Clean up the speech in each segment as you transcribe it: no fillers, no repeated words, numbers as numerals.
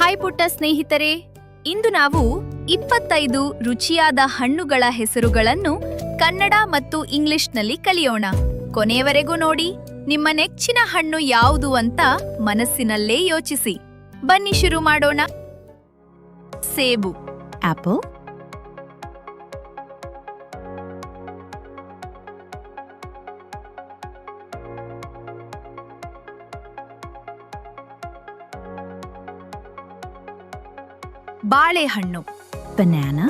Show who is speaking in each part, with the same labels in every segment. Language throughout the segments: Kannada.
Speaker 1: ಹಾಯ್ ಪುಟ್ಟ ಸ್ನೇಹಿತರೆ, ಇಂದು ನಾವು 25 ರುಚಿಯಾದ ಹಣ್ಣುಗಳ ಹೆಸರುಗಳನ್ನು ಕನ್ನಡ ಮತ್ತು ಇಂಗ್ಲಿಷ್ನಲ್ಲಿ ಕಲಿಯೋಣ. ಕೊನೆಯವರೆಗೂ ನೋಡಿ. ನಿಮ್ಮ ನೆಚ್ಚಿನ ಹಣ್ಣು ಯಾವುದು ಅಂತ ಮನಸ್ಸಿನಲ್ಲೇ ಯೋಚಿಸಿ. ಬನ್ನಿ ಶುರು ಮಾಡೋಣ. ಸೇಬು,
Speaker 2: apple,
Speaker 1: ಬಾಳೆಹಣ್ಣು,
Speaker 2: banana,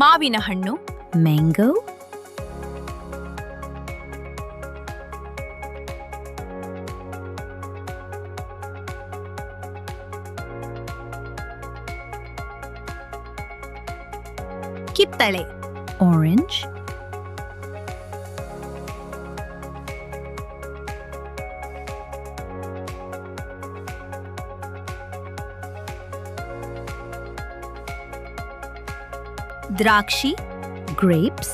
Speaker 1: ಮಾವಿನ ಹಣ್ಣು,
Speaker 2: mango,
Speaker 1: ಕಿತ್ತಳೆ,
Speaker 2: orange,
Speaker 1: ದ್ರಾಕ್ಷಿ,
Speaker 2: grapes,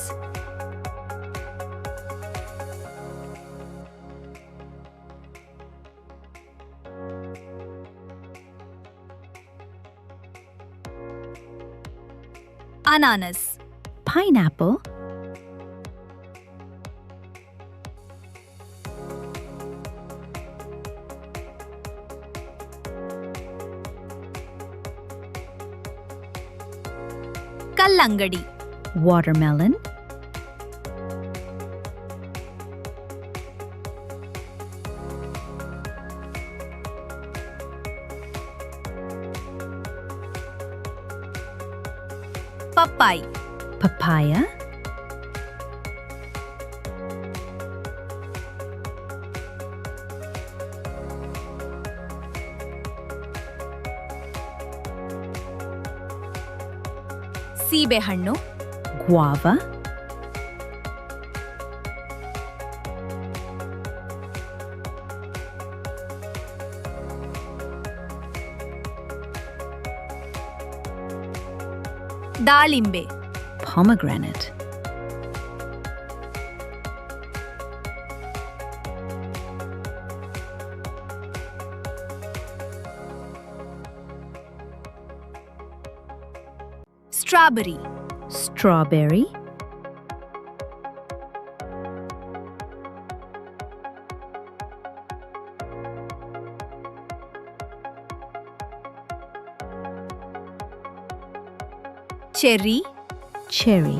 Speaker 1: ಅನಾನಸ್,
Speaker 2: pineapple,
Speaker 1: ಕಲ್ಲಂಗಡಿ,
Speaker 2: watermelon,
Speaker 1: ಪಪ್ಪಾಯಿ,
Speaker 2: papaya,
Speaker 1: ಸೀಬೆಹಣ್ಣು,
Speaker 2: guava,
Speaker 1: ದಾಳಿಂಬೆ,
Speaker 2: pomegranate,
Speaker 1: strawberry,
Speaker 2: strawberry,
Speaker 1: cherry,
Speaker 2: cherry,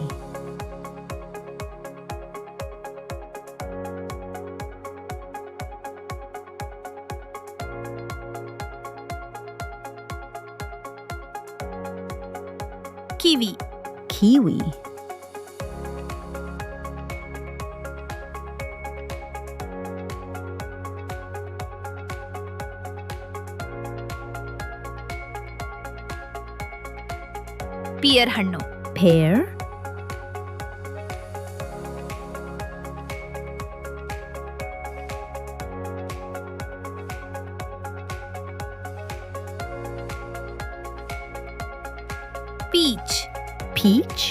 Speaker 1: ಕಿವಿ,
Speaker 2: kiwi,
Speaker 1: ಪಿಯರ್ ಹಣ್ಣು,
Speaker 2: pear,
Speaker 1: peach,
Speaker 2: peach,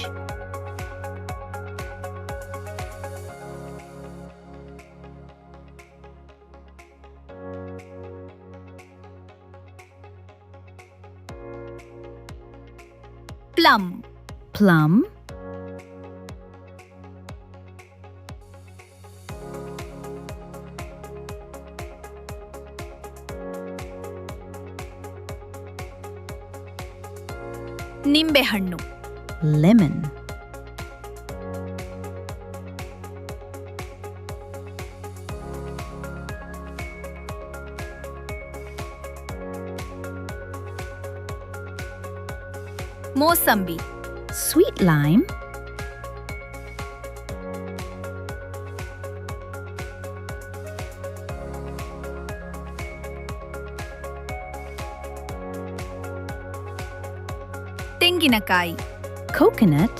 Speaker 1: plum,
Speaker 2: plum,
Speaker 1: ನಿಂಬೆಹಣ್ಣು,
Speaker 2: lemon,
Speaker 1: ಮೋಸಂಬಿ,
Speaker 2: sweet lime,
Speaker 1: ತೆಂಗಿನಕಾಯಿ,
Speaker 2: coconut,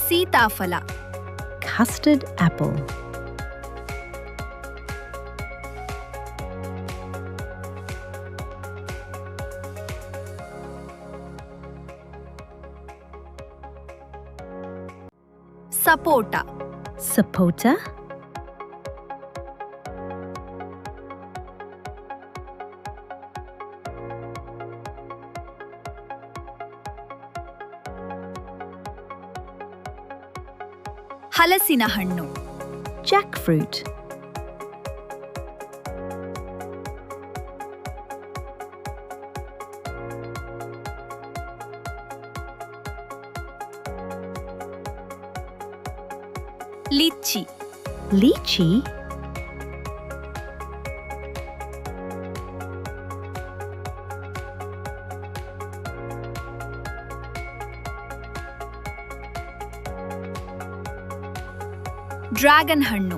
Speaker 1: ಸೀತಾಫಲ,
Speaker 2: custard apple.
Speaker 1: ಸಪೋಟ.
Speaker 2: Sapota.
Speaker 1: ಹಲಸಿನ ಹಣ್ಣು.
Speaker 2: Jackfruit.
Speaker 1: ಲಿಚ್ಚಿ.
Speaker 2: Lychee.
Speaker 1: ಡ್ರ್ಯಾಗನ್ ಹಣ್ಣು.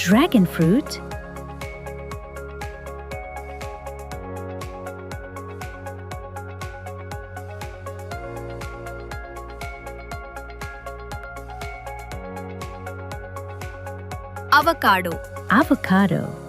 Speaker 2: Dragon fruit.
Speaker 1: ಅವಕಾಡೋ.
Speaker 2: Avocado.